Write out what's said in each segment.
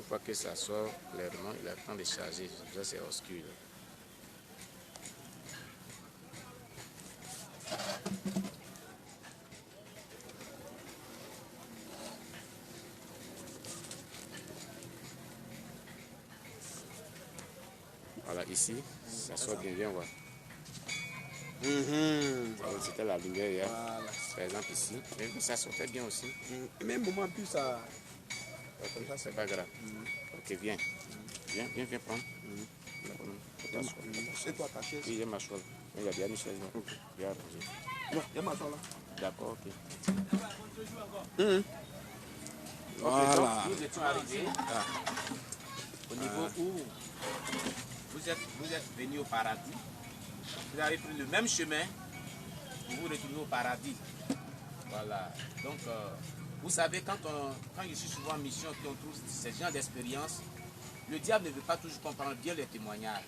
fois que ça sort clairement, il a le temps de charger. Ça, c'est obscur. Voilà, ici, ça sort bien, viens voir. C'était la lumière hier. Voilà. Par exemple ici, même ça sortait bien aussi. Même moment plus ça. Comme ça, c'est pas grave. Ok, viens. Viens prendre. C'est toi ta chaise. Oui, il y a ma chaise. Il y a bien une chaise là. Viens poser. Non, il y a ma chaise là. D'accord, ok. Voilà. Donc, nous étions arrivés au niveau où vous êtes venus au paradis. Vous avez pris le même chemin pour vous retrouver au paradis. Voilà. Donc, vous savez, quand je suis souvent en mission, qu'on trouve ce genre d'expérience, le diable ne veut pas toujours comprendre bien les témoignages.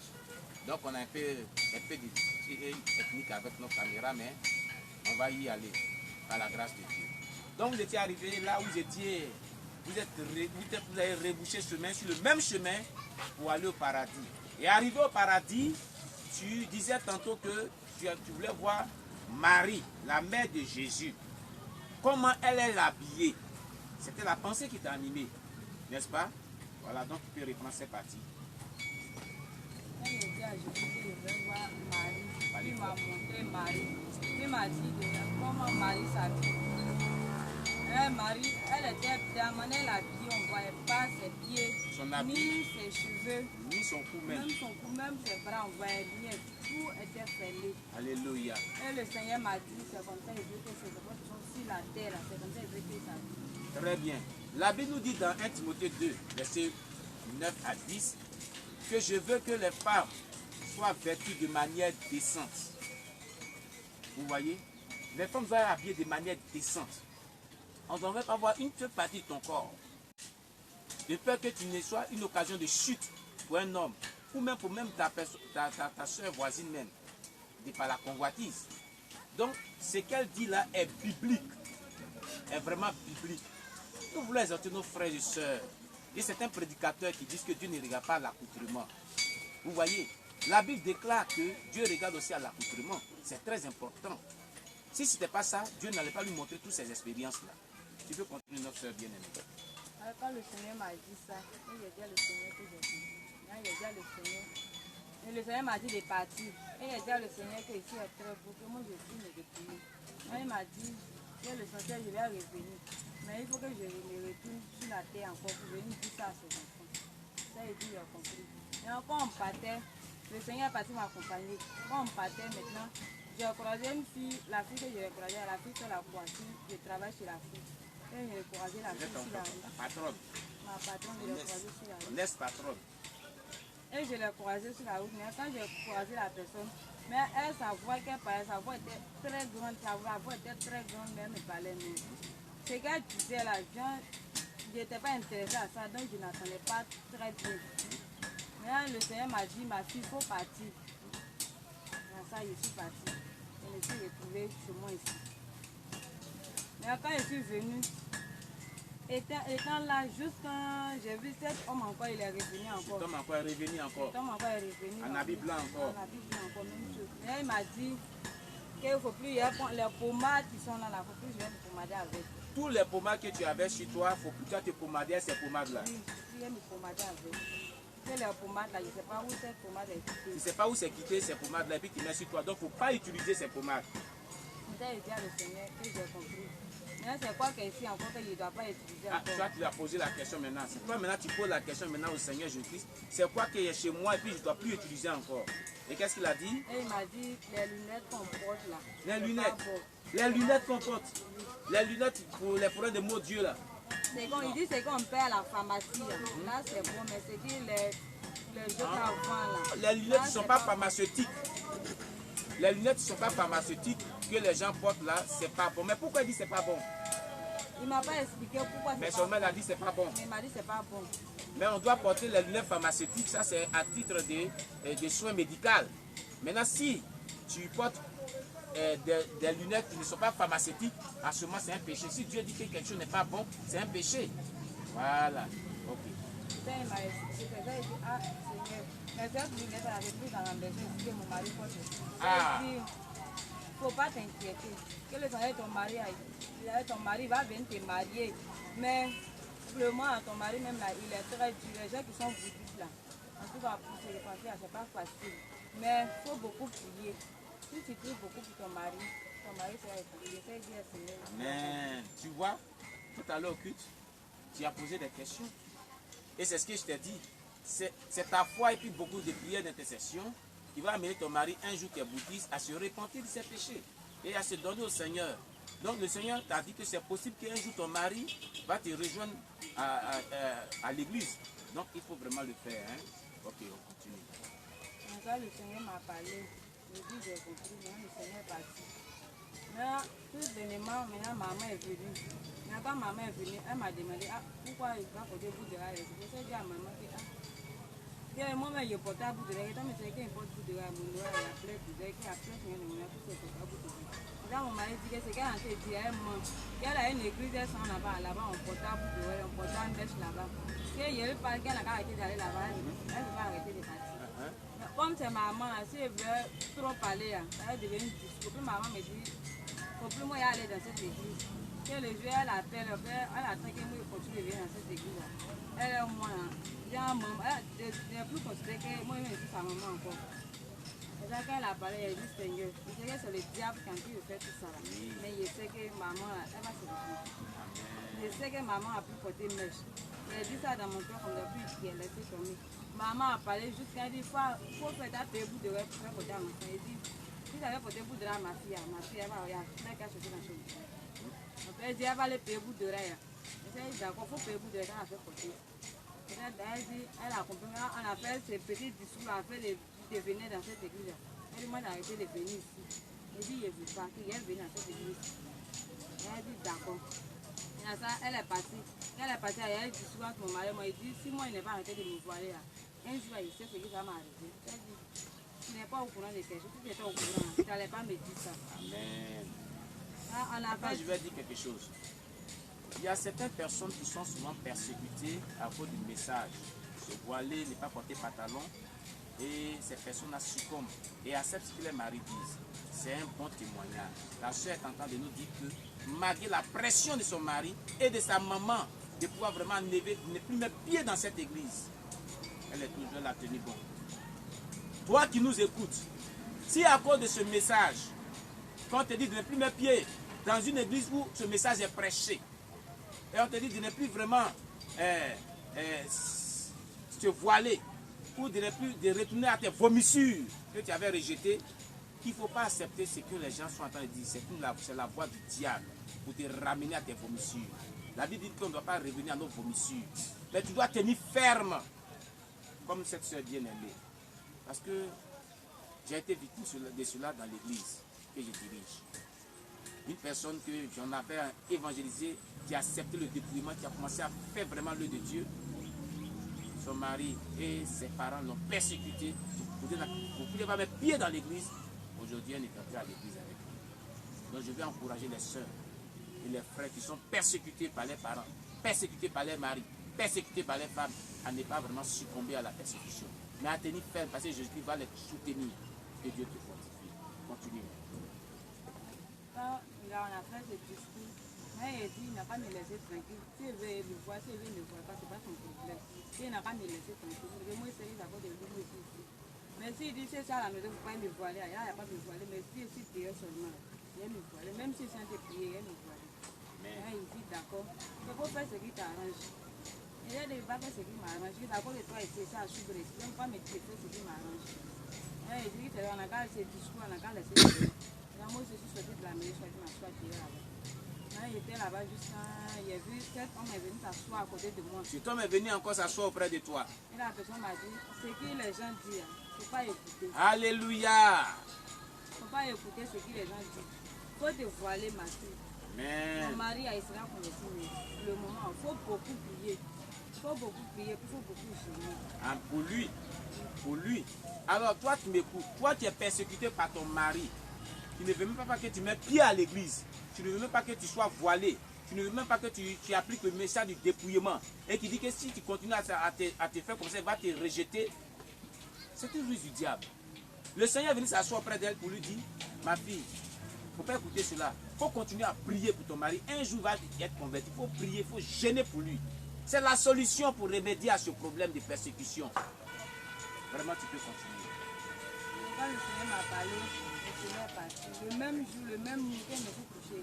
Donc, on a un peu de technique avec nos caméras, mais on va y aller, par la grâce de Dieu. Donc, vous étiez arrivé là où vous avez rebouché chemin sur le même chemin pour aller au paradis. Et arrivé au paradis, tu disais tantôt que tu voulais voir Marie, la mère de Jésus. Comment elle est habillée. C'était la pensée qui t'a animé, n'est-ce pas? Voilà, donc tu peux reprendre cette partie. Elle me dit à Jésus que je vais voir Marie. Il m'a montré Marie. Il m'a dit comment Marie s'habille. Marie, elle était d'amener habillée, on ne voyait pas ses pieds, ni ses cheveux, ni son cou même. Même son cou, même ses bras, on ne voyait rien. Tout était fêlé. Alléluia. Et le Seigneur m'a dit, c'est comme ça, il veut que ses enfants sont sur la terre, c'est comme ça, il veut qu'il s'habille. Très bien. La Bible nous dit dans 1 Timothée 2, versets 9 à 10, que je veux que les femmes soient vêtues de manière décente. Vous voyez? Les femmes doivent être habillées de manière décente. On ne devrait pas voir une seule partie de ton corps. De peur que tu ne sois une occasion de chute pour un homme, ou même pour même ta soeur voisine même, de par la convoitise. Donc, ce qu'elle dit là est biblique, est vraiment biblique. Nous voulons exhorter nos frères et sœurs. Et certains prédicateurs qui disent que Dieu ne regarde pas à l'accoutrement. Vous voyez, la Bible déclare que Dieu regarde aussi à l'accoutrement. C'est très important. Si ce n'était pas ça, Dieu n'allait pas lui montrer toutes ces expériences-là. Tu peux continuer, notre soeur bien-aimée. Quand le Seigneur m'a dit ça, il y a déjà le Seigneur que j'ai dit. Il y a déjà le Seigneur. Et le Seigneur m'a dit de partir. Et il y a déjà le Seigneur que ici est très beau, que moi je suis me retourner. Il m'a dit que le Seigneur, je vais revenir. Mais il faut que je me retourne sur la terre encore pour venir dire ça à ses enfants. Ça, il dit, il a compris. Et quand on partait, le Seigneur est parti m'accompagner. Quand on partait maintenant, j'ai croisé une fille, la fille que j'ai croisée, la fille sur la voiture, je travaille chez la fille. Et j'ai croisé la fille sur la route. La patronne. Ma patronne, je l'ai croisée sur la route. Laisse patronne. Et je l'ai croisée sur la route. Mais quand j'ai croisé la personne, mais elle, sa voix qu'elle parlait, sa voix était très grande, sa voix était très grande, mais elle ne parlait pas. Ce qu'elle disait là, je n'étais pas intéressée à ça, donc je n'entendais pas très bien. Mais le Seigneur m'a dit, ma fille, il faut partir. Dans ça, je suis partie. Je me suis retrouvée chez moi ici. Mais quand je suis venue, étant là, juste quand j'ai vu cet homme encore, il est revenu encore. Cet homme encore est revenu encore. Cet homme encore est revenu. En habit blanc encore. En habit blanc encore, même chose. Mais il m'a dit qu'il ne faut plus, les pommades qui sont là, il ne faut plus, je vais me pommader avec. Tous les pommades que tu avais chez toi, il faut plutôt te pommader à ces pommades-là. Oui, je vais me pommader avec. Que les pommades là, je ne sais pas où cette pommade est quittée. Tu ne sais pas où c'est quitté ces pommades-là et puis tu mets sur toi. Donc il ne faut pas utiliser ces pommades. J'ai dit à le Seigneur que j'ai compris. Mais c'est quoi qu'ici encore que je ne dois pas utiliser encore. Toi, tu lui as posé la question maintenant. C'est toi maintenant, tu poses la question maintenant au Seigneur Jésus-Christ. C'est quoi qui est chez moi et puis je ne dois plus utiliser encore. Et qu'est-ce qu'il a dit? Et il m'a dit les lunettes qu'on porte là. Les lunettes. Les lunettes qu'on porte. Les lunettes pour les problèmes de mots Dieu là. Il dit c'est qu'on paie à la pharmacie. Là c'est bon, mais c'est dit les autres avant là. Les lunettes ne sont pas pharmaceutiques. Les lunettes ne sont pas pharmaceutiques que les gens portent là, c'est pas bon. Mais pourquoi il dit c'est pas bon? Il ne m'a pas expliqué pourquoi c'est pas bon. Mais seulement il a dit c'est pas bon. Mais il m'a dit c'est pas bon. Mais on doit porter les lunettes pharmaceutiques, ça c'est à titre de soins médicaux. Maintenant si tu portes des lunettes qui ne sont pas pharmaceutiques, à ce moment c'est un péché. Si Dieu dit que quelque chose n'est pas bon, c'est un péché. Voilà. Ok. Seigneur m'a expliqué. J'ai dit, ah, Seigneur, mais cette lunette, elle avait pris dans la maison, que mon mari porte. J'ai dit, il ne faut pas t'inquiéter. Que le Seigneur, ton mari va venir te marier. Mais vraiment, ton mari, même là, il est très dur. Les gens qui sont bouddhistes là, en tout cas, pour se repentir, c'est pas facile. Mais il faut beaucoup prier. Si tu pries beaucoup pour ton mari sera établi. C'est dire, Seigneur. Amen. Tu vois, tout à l'heure au culte, tu as posé des questions. Et c'est ce que je t'ai dit. C'est ta foi et puis beaucoup de prières d'intercession qui va amener ton mari un jour qui est bouddhiste à se repentir de ses péchés et à se donner au Seigneur. Donc le Seigneur t'a dit que c'est possible qu'un jour ton mari va te rejoindre à l'église. Donc il faut vraiment le faire. Hein? Ok, on continue. Quand le Seigneur m'a parlé, je dis j'ai compris, maintenant le Seigneur est parti. Là, tout dernièrement, maintenant maman est venue. Maintenant, quand maman est venue, elle m'a demandé pourquoi il va porter bout de la reste. Je dit à maman que moi-même je portais à bout de la reste. Mais c'est qu'il porte bout de la reste, mon doigt, il a plein de la reste, il a plein de la reste, il a plein de la reste. Là, mon mari dit que c'est qu'elle a dit à elle, qu'elle a une église, elle s'en là-bas, on portait à bout de la reste, on portait une bêche là-bas. Qu'elle a arrêté d'aller là-bas, elle ne va pas arrêter de partir. Comme c'est maman, si elle veut trop parler, elle devient une discours. Puis maman me dit, faut plus moi aller dans cette église. Que le jour elle appelle, elle attend que moi continue de venir dans cette église. Elle est moi, elle n'est plus considérée que moi je suis sa maman encore. C'est ça qu'elle a parlé, elle dit Seigneur. Je sais que c'est le diable qui fait tout ça. Mais je sais que maman, elle va se retrouver. Je sais que maman a pu porter mèche. Elle dit ça dans mon cœur comme depuis qu'elle était tombée. Maman a parlé jusqu'à dire qu'il faut faire ta paix bout de rêve pour faire porter à mon frère. Elle dit, si j'avais porté bout de rêve à ma fille, elle va regarder, elle va chercher dans son cœur. Elle dit, elle va aller payer bout de rêve. Elle dit, d'accord, il faut payer bout de rêve, elle a fait porter. Elle dit, elle a compris, on a fait ces petits discours, on a fait de venir dans cette église. Elle dit, moi j'ai arrêté de venir ici. Elle dit, je ne veux pas qu'elle vienne dans cette église. Elle dit, d'accord. Elle est partie. Elle est partie, elle dit souvent que mon mari m'a dit, si moi il n'est pas arrêté de me voiler là, un jour il sait ce qui va m'arriver. Elle dit, tu n'es pas au courant de quelque chose, si tu étais au courant, tu n'allais pas me dire ça. Amen. Maintenant, je vais dire quelque chose. Il y a certaines personnes qui sont souvent persécutées à cause du message. Se voiler, ne pas porter pantalon. Et ces personnes-là succombent et acceptent ce que les maris disent. C'est un bon témoignage. La soeur est en train de nous dire que malgré la pression de son mari et de sa maman de pouvoir vraiment ne plus mettre pied dans cette église, elle est toujours la tenue bon. Toi qui nous écoutes, si à cause de ce message, quand on te dit de ne plus mettre pied dans une église où ce message est prêché, et on te dit de ne plus vraiment se voiler, ou de ne plus de retourner à tes vomissures que tu avais rejetées, il ne faut pas accepter ce que les gens sont en train de dire. C'est la voix du diable pour te ramener à tes vomissures. La Bible dit qu'on ne doit pas revenir à nos vomissures. Mais tu dois tenir ferme, comme cette soeur bien-aimée. Parce que j'ai été victime de cela dans l'église que je dirige. Une personne que j'en avais évangélisé, qui a accepté le dépouillement, qui a commencé à faire vraiment l'œuvre de Dieu. Son mari et ses parents l'ont persécuté pour qu'il ne va mettre pied dans l'église. Aujourd'hui, elle est entrée à l'église avec nous. Donc je vais encourager les sœurs et les frères qui sont persécutés par les parents, persécutés par les maris, persécutés par les femmes, à ne pas vraiment succomber à la persécution, mais à tenir ferme parce que Jésus va les soutenir. Que Dieu te fortifie. Continue. Quand on a fait ce discours, il dit, il n'a pas me laisser tranquille. Si il veut me voir, si il veut me voir pas, ce n'est pas son problème. Il n'a pas me laisser tranquille. Moi, c'est d'abord de lui ici. Mais s'il dit, c'est ça à la maison, il ne faut pas me voiler. Il n'y a pas de me voiler. Mais si je suis dehors seulement, il me voiler. Même si je suis en train de prier, il me voiler. Il dit, d'accord. Il faut faire ce qui t'arrange. Il a dit, va faire ce qui m'arrange. D'accord, et toi, c'est ça, je suis blessé. Il ne faut pas me dire, fais ce qui m'arrange. Il dit, on a gardé ce discours, on a gardé ce discours. Moi, je suis sortie de la maison, je m'assois là-bas. Il était là-bas jusqu'à. Il a vu cet homme est venu s'asseoir à côté de moi. Cet homme est venu encore s'asseoir auprès de toi. Et la personne m'a dit, ce que les gens disent, il ne faut pas écouter. Alléluia. Il ne faut pas écouter ce que les gens disent. Il faut te voiler, ma fille. Amen. Mon mari a essayé de convertir, le moment, il faut beaucoup prier. Il faut beaucoup prier, il faut beaucoup jeûner. Pour lui. Pour lui. Alors toi tu m'écoutes. Toi tu es persécuté par ton mari. Tu ne veux même pas que tu mettes pied à l'église. Tu ne veux même pas que tu sois voilé. tu ne veux même pas que tu appliques le message du dépouillement et qui dit que si tu continues à te faire comme ça, il va te rejeter. C'est une ruse du diable. Le Seigneur est venu s'asseoir près d'elle pour lui dire, ma fille, il ne faut pas écouter cela. Il faut continuer à prier pour ton mari. Un jour, il va être converti. Il faut prier, il faut gêner pour lui. C'est la solution pour remédier à ce problème de persécution. Vraiment, tu peux continuer. Quand le Seigneur m'a parlé, le Seigneur est parti. Le même jour, le même nuit, elle me fait coucher.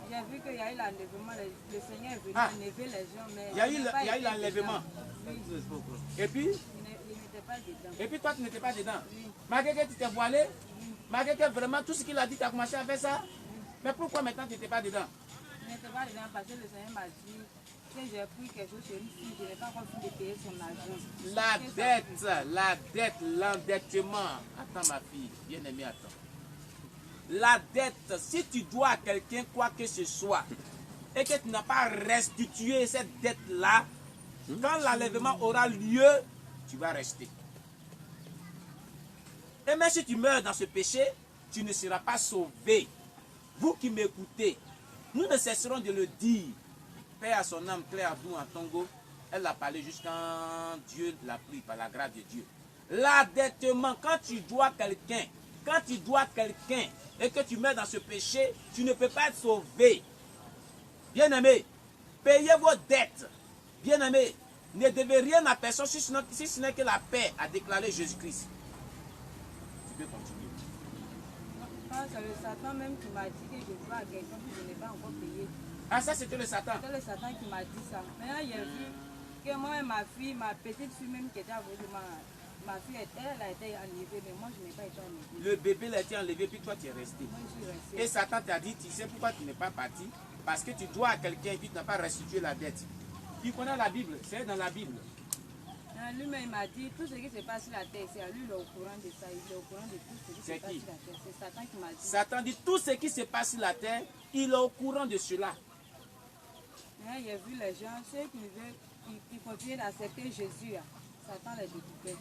J'ai vu qu'il y a eu l'enlèvement. Le Seigneur est venu enlever les gens. Mais il y a eu l'enlèvement. Oui. Et puis, Il n'était pas dedans. et puis toi, tu n'étais pas dedans. Oui. Malgré que tu t'es voilé, Oui. malgré que vraiment tout ce qu'il a dit, tu as commencé à faire ça. Mais pourquoi maintenant tu n'étais pas dedans? Je n'étais pas dedans parce que le Seigneur m'a dit que j'ai pris quelque chose chez une fille, je n'ai pas encore fini de payer son argent. La dette, l'endettement. Attends ma fille, bien aimée, attends. La dette, si tu dois à quelqu'un quoi que ce soit et que tu n'as pas restitué cette dette-là, quand l'enlèvement aura lieu, tu vas rester. Et même si tu meurs dans ce péché, tu ne seras pas sauvé. Vous qui m'écoutez, nous ne cesserons de le dire. Père à son âme, Claire Abdou en Tongo, elle a parlé jusqu'à Dieu l'a pris par la grâce de Dieu. L'endettement, quand tu dois quelqu'un et que tu meurs dans ce péché, tu ne peux pas être sauvé. Bien-aimé, payez vos dettes. Bien-aimé, ne devez rien à personne si ce n'est que la paix, a déclaré Jésus-Christ. Tu peux continuer. Quand c'est le Satan même qui m'a dit que je dois à quelqu'un que je n'ai pas encore payé. Ah, ça c'était le Satan. C'est le Satan qui m'a dit ça. Maintenant, j'ai vu que moi, ma petite fille même qui était à côté, ma fille, elle a été enlevée, mais moi, je n'ai pas été enlevée. Le bébé l'a été enlevé, puis toi tu es resté. Moi, je suis restée. Et Satan t'a dit, tu sais pourquoi tu n'es pas parti? Parce que tu dois à quelqu'un et puis tu n'as pas restitué la dette. Tu connais la Bible, c'est dans la Bible. Lui-même, il m'a dit, tout ce qui se passe sur la terre, c'est à lui, il est au courant de ça, il est au courant de tout ce qui se passe sur la terre. C'est Satan qui m'a dit. Satan dit, tout ce qui se passe sur la terre, il est au courant de cela. J'ai vu les gens, ceux qui continuent d'accepter Jésus, Satan les découpait.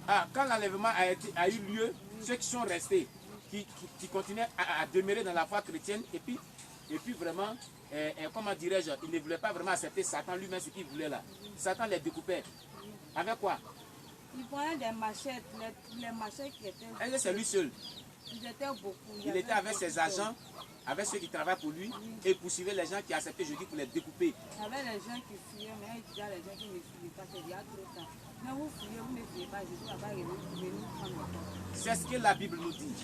Ah, quand l'enlèvement a eu lieu, ceux qui sont restés, qui continuaient à demeurer dans la foi chrétienne, et puis vraiment, comment dirais-je, ils ne voulaient pas vraiment accepter Satan lui-même, ce qu'il voulait là. Satan les découpait. Avec quoi? Ils prenaient des machettes, les machettes qui étaient... Est-ce que c'est lui seul? Ils étaient beaucoup. Il était avec ses agents, avec ceux qui travaillent pour lui, et il poursuivait les gens qui acceptaient Jésus pour les découper. Il y avait les gens qui fuyaient, mais il disait à les gens qui ne fuyaient pas, c'est déjà trop tard. Mais vous fuyez, vous ne fuyez pas, Jésus va pas venir prendre le temps. C'est ce que la Bible nous dit.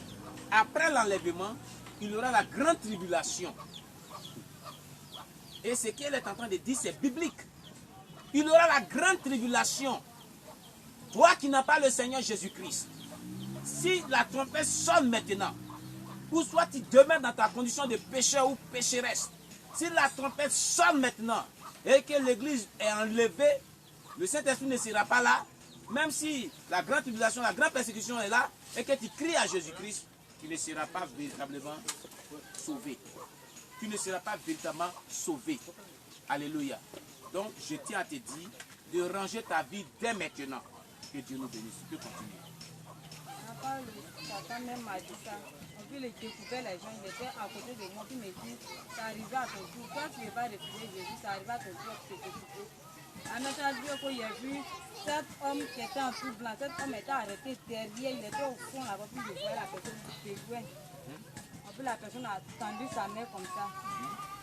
Après l'enlèvement, il y aura la grande tribulation. Et ce qu'elle est en train de dire, c'est biblique. Il y aura la grande tribulation. Toi qui n'as pas le Seigneur Jésus-Christ, si la trompette sonne maintenant, ou soit tu demeures dans ta condition de pécheur ou pécheresse, si la trompette sonne maintenant et que l'église est enlevée, le Saint-Esprit ne sera pas là, même si la grande tribulation, la grande persécution est là, et que tu cries à Jésus-Christ, tu ne seras pas véritablement sauvé. Tu ne seras pas véritablement sauvé. Alléluia. Donc, je tiens à te dire de ranger ta vie dès maintenant. Que Dieu nous bénisse. Tu peux continuer. Après, Satan même m'a dit ça. Et puis, il découpait les gens, il était à côté de moi, puis il me dit, ça arrive à ton tour. Toi, tu ne veux pas refuser Jésus, ça arrive à ton tour de te découper. En même temps, il a vu cet homme qui était en tout blanc, cet homme était arrêté derrière, il était au fond là-bas, puis je voyais la personne qui déjouait. Et puis la personne a tendu sa main comme ça.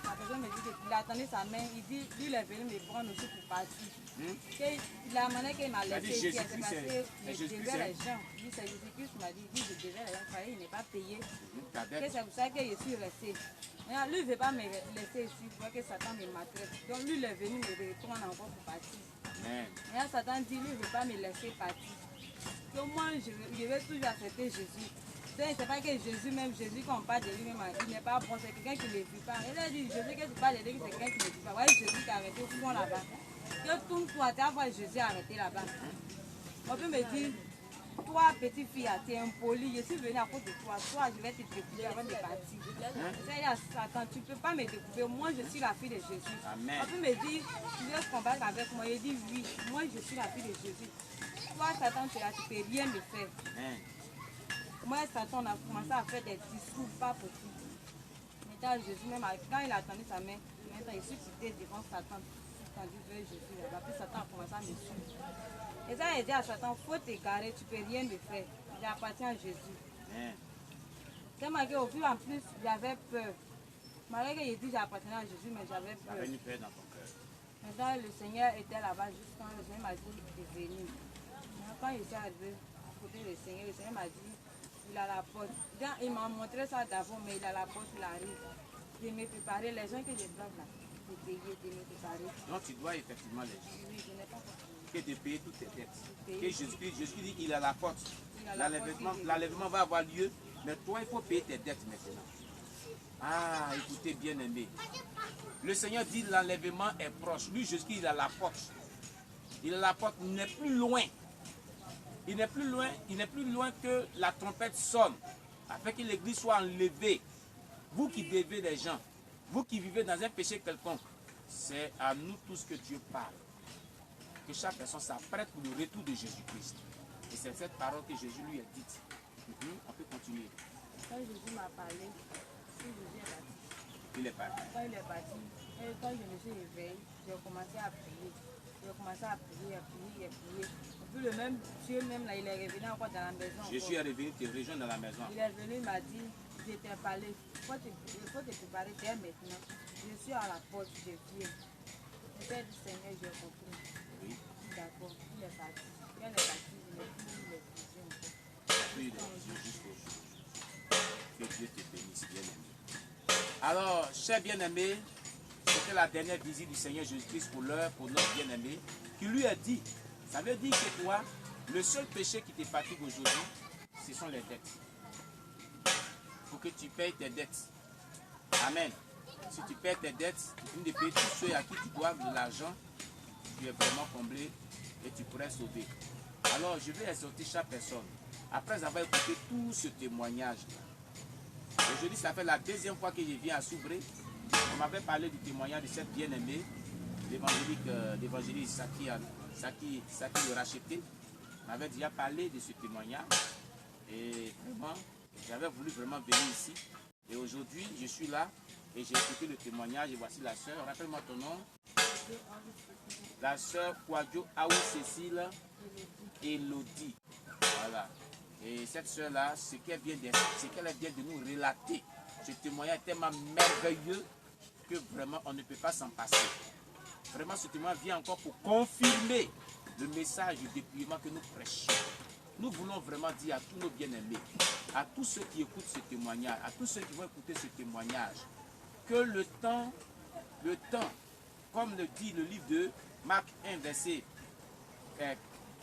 La personne me dit qu'il a tendu sa main, il dit, lui il est venu me prendre aussi pour partir. La manière qu'il m'a laissé, c'est parce que je devais les gens. Il dit, c'est Jésus-Christ qui m'a dit, je devais les gens, il n'est pas payé. C'est pour ça que je suis restée. Lui, il ne veut pas me laisser ici, il voit que Satan me maltraite. Donc lui, il est venu me reprendre encore pour partir. Et là, Satan dit, lui, il ne veut pas me laisser partir. Donc moi, je vais toujours accepter Jésus. C'est pas que Jésus, même Jésus, quand on parle de lui-même, il n'est pas bon, c'est quelqu'un qui ne le vit pas. Il a dit, Jésus, que tu parles de lui, c'est quelqu'un qui ne le vit pas. Vous voyez, Jésus qui a arrêté au fond là-bas. Que tourne-toi, tu vas voir Jésus arrêté là-bas. On peut me dire, toi, petite fille, tu es impoli, je suis venue à cause de toi. Toi, je vais te découper avant de partir. C'est-à-dire, Satan, tu ne peux pas me découper. Moi, je suis la fille de Jésus. Amen. On peut me dire, tu veux combattre avec moi. Il dit, oui, moi, je suis la fille de Jésus. Toi, Satan, tu ne peux rien me faire. Amen. Moi, Satan, on a commencé à faire des discours pas possibles. Jésus, même quand il a tendu sa main, temps, je suis quitté devant Satan, tendu vers Jésus là-bas. Puis Satan a commencé à me suivre. Et ça, il dit à Satan, faut t'égarer, tu peux rien me faire. J'appartiens à Jésus. Tellement qu'au fur et à plus, j'avais peur. Malgré que j'ai dit j'appartenais à Jésus, mais j'avais Tu peur. avais une peur dans ton cœur. Maintenant, le Seigneur était là-bas juste quand le Seigneur m'a dit de venir. Quand je suis arrivé à côté du Seigneur, le Seigneur m'a dit il a la porte. Il m'a montré ça d'avant, mais il a la porte, il arrive. De me préparer, les gens que je dois là, de payer, de me préparer. Donc tu dois effectivement les gens. Oui, je n'ai pas compris. Que de payer toutes tes dettes. Payer. Que Jésus dit il a la porte. Il a la porte, L'enlèvement va avoir lieu, mais toi il faut payer tes dettes maintenant. Ah, écoutez bien aimé. Le Seigneur dit l'enlèvement est proche. Lui, Jésus, il a la porte. Il a la porte, il n'est plus loin. Il n'est plus loin que la trompette sonne, afin que l'église soit enlevée. Vous qui devez des gens, vous qui vivez dans un péché quelconque, c'est à nous tous que Dieu parle. Que chaque personne s'apprête pour le retour de Jésus-Christ. Et c'est cette parole que Jésus lui a dite. On peut continuer. Quand Jésus m'a parlé, Jésus est parti. Il est parti. Quand il est parti, et quand je me suis réveillée, j'ai commencé à prier. J'ai commencé à prier. Et puis le même Dieu même là, il est revenu encore dans la maison. Jésus est revenu te rejoindre dans la maison. Il est venu, il m'a dit, je t'ai parlé, il faut te préparer dès maintenant. Je suis à la porte, je viens. J'ai dit, Seigneur, j'ai compris. Oui. D'accord, il est parti. Il est parti, il n'est plus les prisons encore. Puis il est Dieu jusqu'au jour. Que Dieu te bénisse, bien-aimé. Alors, chers bien-aimés, c'était la dernière visite du Seigneur Jésus-Christ pour l'heure, pour notre bien-aimé, qui lui a dit, ça veut dire que toi, le seul péché qui te fatigue aujourd'hui, ce sont les dettes. Il faut que tu payes tes dettes. Amen. Si tu payes tes dettes, tu finis de payer tous ceux à qui tu dois de l'argent, tu es vraiment comblé et tu pourrais sauver. Alors, je vais exhorter chaque personne, après avoir écouté tout ce témoignage. Aujourd'hui, ça fait la deuxième fois que je viens à Soubré. On m'avait parlé du témoignage de cette bien-aimée, l'évangéliste Saki le racheté. On m'avait déjà parlé de ce témoignage. Et vraiment, j'avais voulu vraiment venir ici. Et aujourd'hui, je suis là et j'ai écouté le témoignage. Et voici la sœur. Rappelle-moi ton nom. La sœur Kwadjo Aou Cécile Elodie. Voilà. Et cette sœur-là, ce qu'elle vient de nous relater, ce témoignage est tellement merveilleux que vraiment on ne peut pas s'en passer. Vraiment, ce témoignage vient encore pour confirmer le message du dépouillement que nous prêchons. Nous voulons vraiment dire à tous nos bien-aimés, à tous ceux qui écoutent ce témoignage, à tous ceux qui vont écouter ce témoignage, que le temps, comme le dit le livre de Marc 1, verset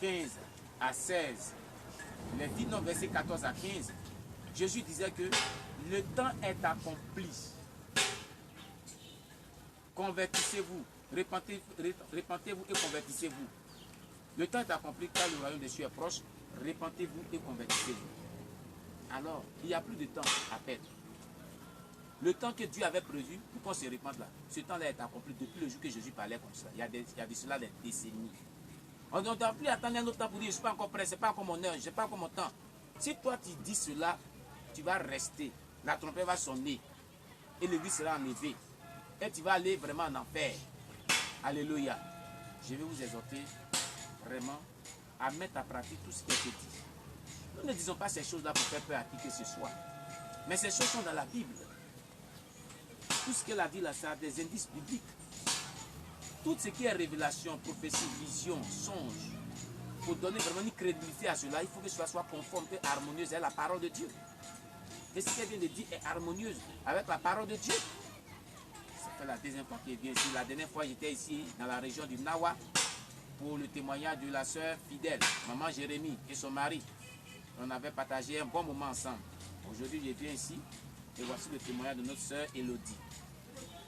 15 à 16, les 19 versets 14 à 15, Jésus disait que le temps est accompli. Convertissez-vous, repentez-vous et convertissez-vous. Le temps est accompli car le royaume des cieux est proche. Repentez-vous et convertissez-vous. Alors, il n'y a plus de temps à perdre. Le temps que Dieu avait prévu pour qu'on se répande là, ce temps-là est accompli depuis le jour que Jésus parlait comme ça. Il y a de cela des décennies. On ne doit plus attendre un autre temps pour dire je ne suis pas encore prêt, ce n'est pas encore mon heure, je n'ai pas encore mon temps. Si toi tu dis cela, tu vas rester. La trompette va sonner et l'église sera enlevée. Et tu vas aller vraiment en enfer. Alléluia. Je vais vous exhorter vraiment à mettre en pratique tout ce qui a été dit. Nous ne disons pas ces choses-là pour faire peur à qui que ce soit. Mais ces choses sont dans la Bible. Tout ce qu'elle a dit là, ça a des indices bibliques. Tout ce qui est révélation, prophétie, vision, songe, pour donner vraiment une crédibilité à cela, il faut que cela soit conforme et harmonieuse avec la parole de Dieu. Et ce qu'elle vient de dire est harmonieuse avec la parole de Dieu. Ça fait la deuxième fois qu'elle vient ici. La dernière fois, j'étais ici dans la région du Nawa pour le témoignage de la sœur fidèle, maman Jérémie et son mari. On avait partagé un bon moment ensemble. Aujourd'hui, je viens ici et voici le témoignage de notre sœur Elodie.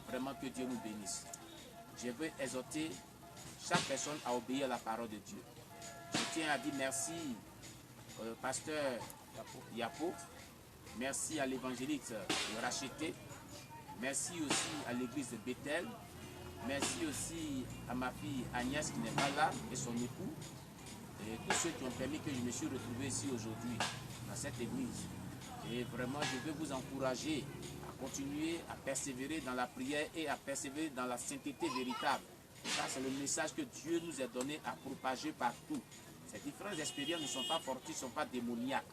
Vraiment que Dieu nous bénisse. Je veux exhorter chaque personne à obéir à la parole de Dieu. Je tiens à dire merci au pasteur Yapo, merci à l'évangéliste racheté, merci aussi à l'église de Bethel, merci aussi à ma fille Agnès qui n'est pas là et son époux, et tous ceux qui ont permis que je me suis retrouvé ici aujourd'hui, dans cette église. Et vraiment, je veux vous encourager à continuer à persévérer dans la prière et à persévérer dans la sainteté véritable. Ça, c'est le message que Dieu nous a donné à propager partout. Ces différentes expériences ne sont pas fortuites, ne sont pas démoniaques.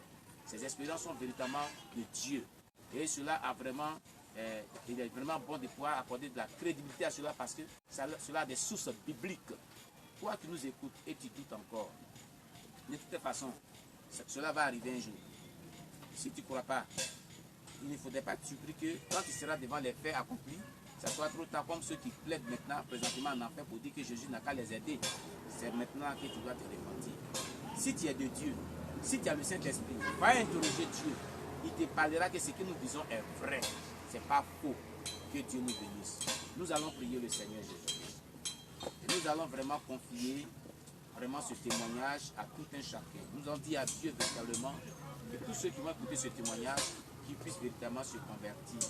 Ces expériences sont véritablement de Dieu. Et cela a vraiment, il est vraiment bon de pouvoir accorder de la crédibilité à cela parce que cela a des sources bibliques. Toi qui nous écoutes et tu doutes encore, de toute façon, cela va arriver un jour. Si tu ne crois pas, il ne faudrait pas te surprendre que quand tu seras devant les faits accomplis, ça soit trop tard comme ceux qui plaident maintenant, présentement en enfer pour dire que Jésus n'a qu'à les aider. C'est maintenant que tu dois te repentir. Si tu es de Dieu, si tu as le Saint-Esprit, va interroger Dieu. Il te parlera que ce que nous disons est vrai. Ce n'est pas faux. Que Dieu nous bénisse. Nous allons prier le Seigneur Jésus-Christ. Nous allons vraiment confier vraiment ce témoignage à tout un chacun. Nous allons dire à Dieu véritablement que tous ceux qui vont écouter ce témoignage, qu'ils puissent véritablement se convertir.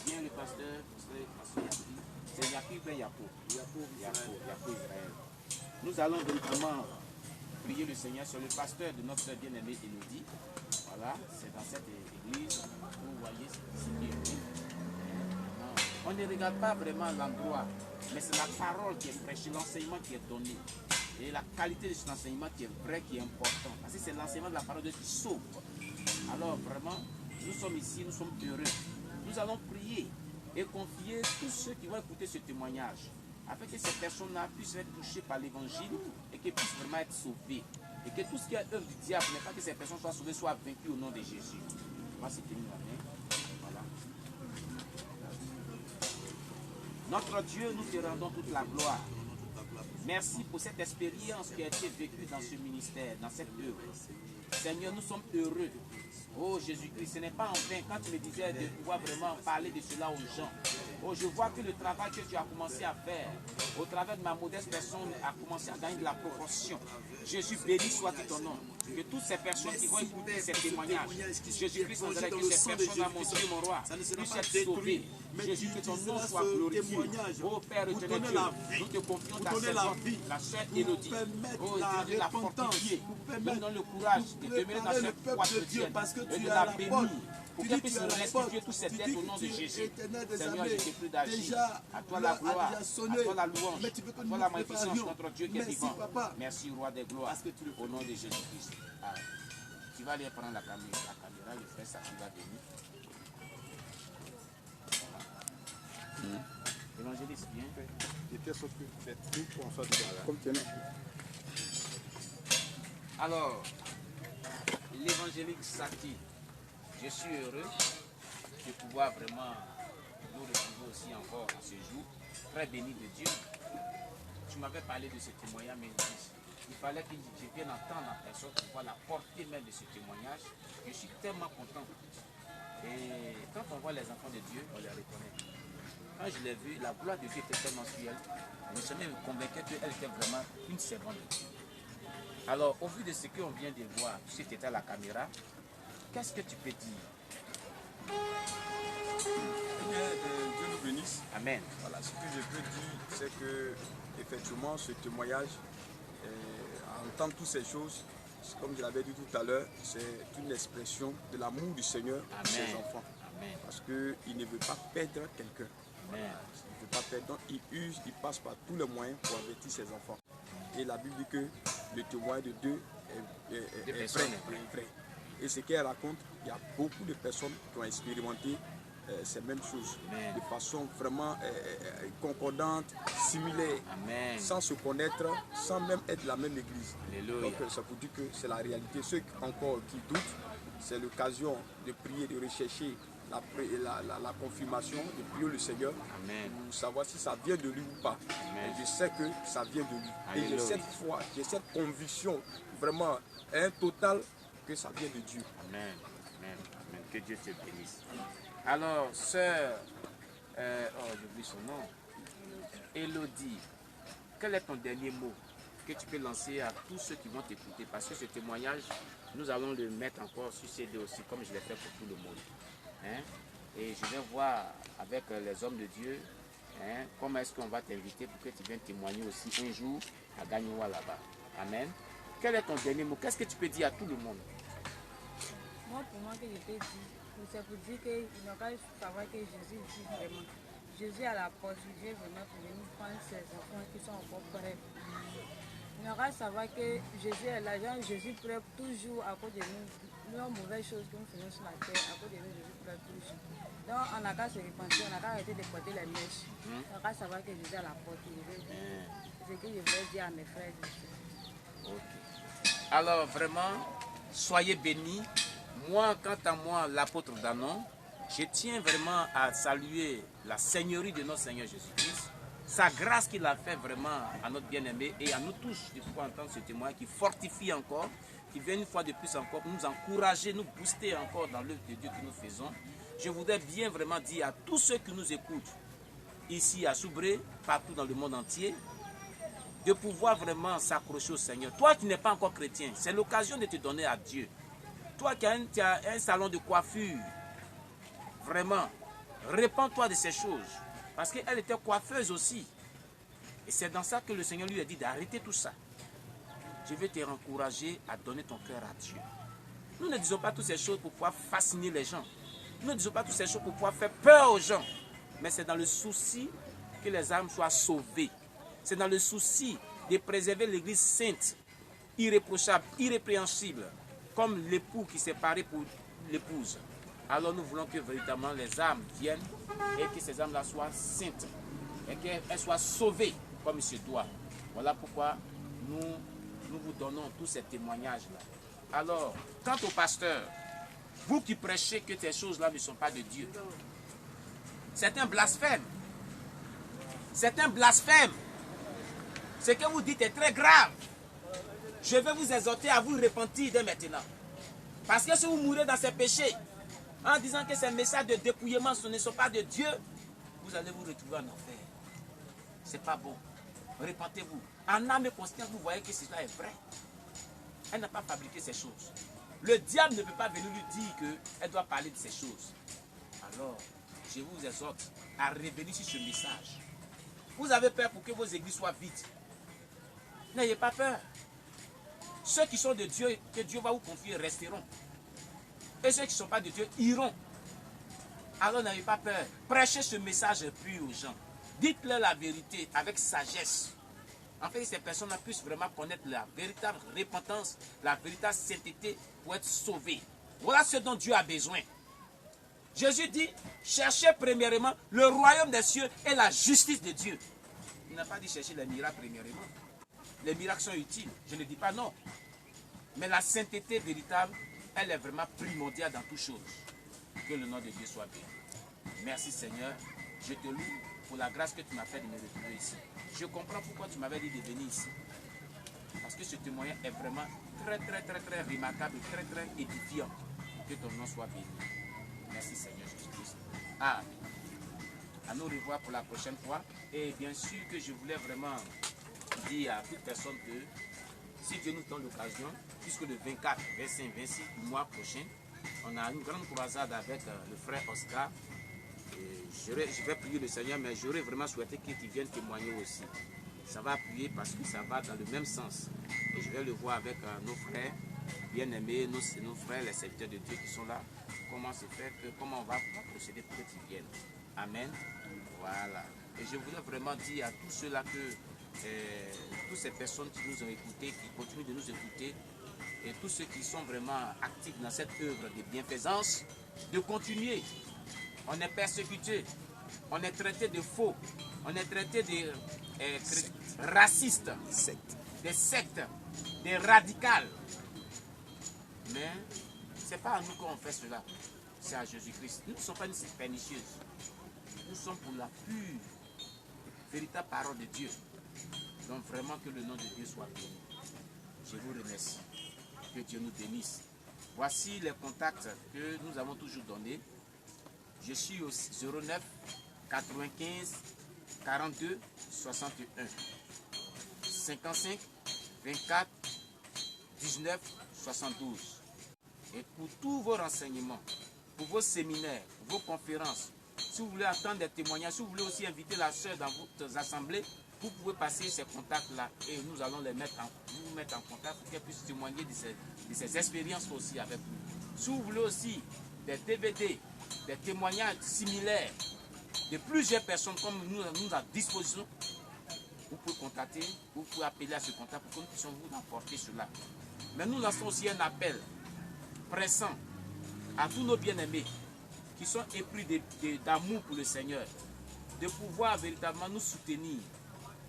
Bien le pasteur, c'est Yapi Ben Yapo. Yapo Israël. Nous allons véritablement prier le Seigneur sur le pasteur de notre sœur bien-aimée Elodie. Voilà, c'est dans cette église, vous voyez ce qui est dit. On ne regarde pas vraiment l'endroit, mais c'est la parole qui est prêchée, l'enseignement qui est donné. Et la qualité de cet enseignement qui est vrai, qui est important. Parce que c'est l'enseignement de la parole de Dieu qui sauve. Alors vraiment, nous sommes ici, nous sommes heureux. Nous allons prier et confier tous ceux qui vont écouter ce témoignage, afin que ces personnes-là puissent être touchées par l'évangile et qu'elles puissent vraiment être sauvées. Et que tout ce qui est œuvre du diable, n'est pas que ces personnes soient sauvées, soient vaincues au nom de Jésus. On va se tenir la main. Voilà. Notre Dieu, nous te rendons toute la gloire. Merci pour cette expérience qui a été vécue dans ce ministère, dans cette œuvre. Seigneur, nous sommes heureux. Oh Jésus-Christ, ce n'est pas en vain quand tu me disais de pouvoir vraiment parler de cela aux gens. Oh, je vois que le travail que tu as commencé à faire, au travers de ma modeste personne, a commencé à gagner de la proportion. Jésus, béni soit ton nom. Que toutes ces personnes qui vont écouter ces témoignages, Jésus-Christ, on dirait que ces personnes-là, mon Dieu, mon roi, puissent être sauvées. Jésus, que ton nom soit glorifié. Oh Père éternel Dieu, nous te confions ta servante, la sœur Élodie. Oh, Dieu, de la fortifier. Donne le courage de demeurer dans cette foi chrétienne et de la bénir. Pour qu'elle puisse restituer tous ses dettes au nom de Jésus. Seigneur, je te prie d'agir. À toi la gloire, à toi la louange, à toi la magnificence, notre Dieu qui est vivant. Merci, roi des gloires, au nom de Jésus-Christ. Ah, tu vas aller prendre la caméra, le frère Saki va venir. Évangéliste, bien. Alors, l'évangélique Saki, je suis heureux de pouvoir vraiment nous retrouver aussi encore à ce jour, très béni de Dieu. Tu m'avais parlé de ce témoignage, mais il fallait que je vienne entendre en personne pour voir la portée même de ce témoignage. Je suis tellement content. Et quand on voit les enfants de Dieu, on les reconnaît. Quand je l'ai vu, la gloire de Dieu était tellement sur elle. Je me suis même convaincu qu'elle était vraiment une servante de Dieu. Alors, au vu de ce qu'on vient de voir, si tu étais à la caméra, qu'est-ce que tu peux dire? Dieu nous bénisse. Amen. Voilà, ce que je peux dire, c'est que effectivement, ce témoignage, en entendre toutes ces choses, comme je l'avais dit tout à l'heure, c'est une expression de l'amour du Seigneur pour ses enfants. Amen. Parce qu'il ne veut pas perdre quelqu'un. Il ne veut pas perdre. Donc il use, il passe par tous les moyens pour avertir ses enfants. Et la Bible dit que le témoignage de Dieu est vrai. Et ce qu'elle raconte, il y a beaucoup de personnes qui ont expérimenté ces mêmes choses de façon vraiment concordante, similaire, sans se connaître, sans même être la même église. Alléluia. Donc ça vous dit que c'est la réalité. Ceux encore qui doutent, c'est l'occasion de prier, de rechercher la confirmation, de prier le Seigneur pour savoir si ça vient de lui ou pas. Et je sais que ça vient de lui. Alléluia. Et j'ai cette foi, j'ai cette conviction vraiment totale que ça vient de Dieu. Amen. Amen. Amen. Que Dieu te bénisse. Alors, sœur, j'oublie son nom, Élodie, quel est ton dernier mot que tu peux lancer à tous ceux qui vont t'écouter? Parce que ce témoignage, nous allons le mettre encore sur CD aussi, comme je l'ai fait pour tout le monde. Hein? Et je vais voir avec les hommes de Dieu, hein, comment est-ce qu'on va t'inviter pour que tu viennes témoigner aussi un jour à Gagnoua là-bas. Amen. Quel est ton dernier mot? Qu'est-ce que tu peux dire à tout le monde? Moi, pour moi, que je peux dire, c'est pour dire qu'il n'a qu'à savoir que Jésus vit vraiment. Jésus à la porte, Jésus est vraiment pour venir prendre ses enfants qui sont encore prêts. Il n'a qu'à savoir que Jésus est là, Jésus pleure toujours à cause de nous. Nous avons mauvaises choses que nous faisons sur la terre, à cause de nous, Jésus pleure toujours. Donc on n'a qu'à se repentir, on n'a qu'à arrêter de porter les mèches. On n'a qu'à savoir que Jésus est à la porte. C'est ce que je voulais dire à mes frères et sœurs. Okay. Alors vraiment, soyez bénis. Moi, quant à moi, l'apôtre Danon, je tiens vraiment à saluer la seigneurie de notre Seigneur Jésus-Christ, sa grâce qu'il a fait vraiment à notre bien-aimé et à nous tous de pouvoir entendre ce témoin qui fortifie encore, qui vient une fois de plus encore nous encourager, nous booster encore dans l'œuvre de Dieu que nous faisons. Je voudrais bien vraiment dire à tous ceux qui nous écoutent, ici à Soubré, partout dans le monde entier, de pouvoir vraiment s'accrocher au Seigneur. Toi qui n'es pas encore chrétien, c'est l'occasion de te donner à Dieu. Toi qui as un salon de coiffure, vraiment, répands-toi de ces choses. Parce qu'elle était coiffeuse aussi. Et c'est dans ça que le Seigneur lui a dit d'arrêter tout ça. Je vais te encourager à donner ton cœur à Dieu. Nous ne disons pas toutes ces choses pour pouvoir fasciner les gens. Nous ne disons pas toutes ces choses pour pouvoir faire peur aux gens. Mais c'est dans le souci que les âmes soient sauvées. C'est dans le souci de préserver l'Église sainte, irréprochable, irrépréhensible, comme l'époux qui s'est paré pour l'épouse. Alors nous voulons que véritablement les âmes viennent et que ces âmes-là soient saintes et qu'elles soient sauvées comme il se doit. Voilà pourquoi nous vous donnons tous ces témoignages-là. Alors, quant au pasteur, vous qui prêchez que ces choses-là ne sont pas de Dieu, c'est un blasphème. C'est un blasphème. Ce que vous dites est très grave. Je vais vous exhorter à vous repentir dès maintenant. Parce que si vous mourrez dans ces péchés, en disant que ces messages de dépouillement ce ne sont pas de Dieu, vous allez vous retrouver en enfer. C'est pas bon. Repentez-vous. En âme et conscience, vous voyez que cela est vrai. Elle n'a pas fabriqué ces choses. Le diable ne peut pas venir lui dire qu'elle doit parler de ces choses. Alors, je vous exhorte à revenir sur ce message. Vous avez peur pour que vos églises soient vides. N'ayez pas peur. Ceux qui sont de Dieu, que Dieu va vous confier, resteront. Et ceux qui ne sont pas de Dieu, iront. Alors n'ayez pas peur. Prêchez ce message pur aux gens. Dites-leur la vérité avec sagesse. En fait, ces personnes puissent vraiment connaître la véritable repentance, la véritable sainteté pour être sauvées. Voilà ce dont Dieu a besoin. Jésus dit, cherchez premièrement le royaume des cieux et la justice de Dieu. Il n'a pas dit chercher les miracles premièrement. Les miracles sont utiles, je ne dis pas non. Mais la sainteté véritable, elle est vraiment primordiale dans toutes choses. Que le nom de Dieu soit béni. Merci Seigneur, je te loue pour la grâce que tu m'as fait de me retrouver ici. Je comprends pourquoi tu m'avais dit de venir ici. Parce que ce témoignage est vraiment très remarquable, très édifiant. Que ton nom soit béni. Merci Seigneur Jésus-Christ. Amen. À nous revoir pour la prochaine fois. Et bien sûr que je voulais vraiment dire à toute personne que si Dieu nous donne l'occasion, puisque le 24, 25, 26 du mois prochain, on a une grande croisade avec le frère Oscar. Je vais prier le Seigneur, mais j'aurais vraiment souhaité qu'il vienne témoigner aussi. Ça va appuyer parce que ça va dans le même sens. Et je vais le voir avec nos frères bien-aimés, nos frères, les serviteurs de Dieu qui sont là. Comment se faire, comment on va procéder pour qu'ils viennent. Amen. Voilà. Et je voulais vraiment dire à tous ceux-là que toutes ces personnes qui nous ont écoutés, qui continuent de nous écouter, et tous ceux qui sont vraiment actifs dans cette œuvre de bienfaisance, de continuer. On est persécuté, on est traité de faux, on est traité de racistes, des sectes, des radicales. Mais ce n'est pas à nous qu'on fait cela, c'est à Jésus-Christ. Nous ne sommes pas une secte pernicieuse. Nous sommes pour la pure, véritable parole de Dieu. Donc vraiment que le nom de Dieu soit béni. Je vous remercie. Que Dieu nous bénisse. Voici les contacts que nous avons toujours donnés. Je suis au 09 95 42 61 55 24 19 72. Et pour tous vos renseignements, pour vos séminaires, pour vos conférences, si vous voulez attendre des témoignages, si vous voulez aussi inviter la sœur dans votre assemblée, vous pouvez passer ces contacts-là et nous allons vous mettre en contact pour qu'elle puisse témoigner de ses expériences aussi avec vous. Si vous voulez aussi des DVD, des témoignages similaires de plusieurs personnes comme nous à disposition, vous pouvez contacter, vous pouvez appeler à ce contact pour que nous puissions vous apporter cela. Mais nous lançons aussi un appel pressant à tous nos bien-aimés qui sont épris d'amour pour le Seigneur, de pouvoir véritablement nous soutenir.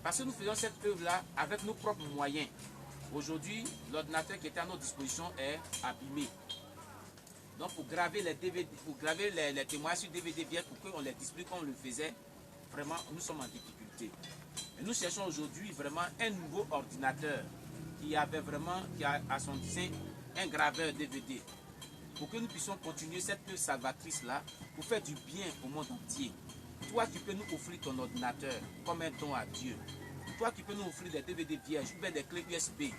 Parce que nous faisons cette œuvre-là avec nos propres moyens. Aujourd'hui, l'ordinateur qui était à notre disposition est abîmé. Donc pour graver les DVD, pour graver les témoignages sur DVD vierge pour qu'on les distribue comme on le faisait, vraiment nous sommes en difficulté. Et nous cherchons aujourd'hui vraiment un nouveau ordinateur qui a à son sein un graveur DVD pour que nous puissions continuer cette œuvre salvatrice-là pour faire du bien au monde entier. Toi qui peux nous offrir ton ordinateur comme un don à Dieu. Toi qui peux nous offrir des DVD vierges ou bien des clés USB.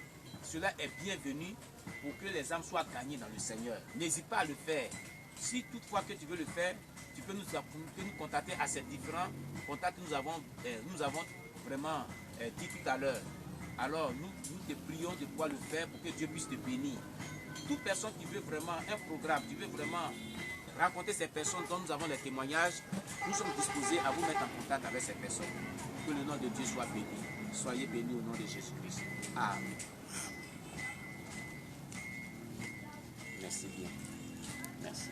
Cela est bienvenu pour que les âmes soient gagnées dans le Seigneur. N'hésite pas à le faire. Si toutefois que tu veux le faire, tu peux nous contacter à ces différents contacts que nous avons vraiment dit tout à l'heure. Alors nous te prions de pouvoir le faire pour que Dieu puisse te bénir. Toute personne qui veut vraiment un programme, qui veut vraiment raconter ces personnes dont nous avons les témoignages, nous sommes disposés à vous mettre en contact avec ces personnes. Que le nom de Dieu soit béni. Soyez bénis au nom de Jésus-Christ. Amen. Merci bien. Merci.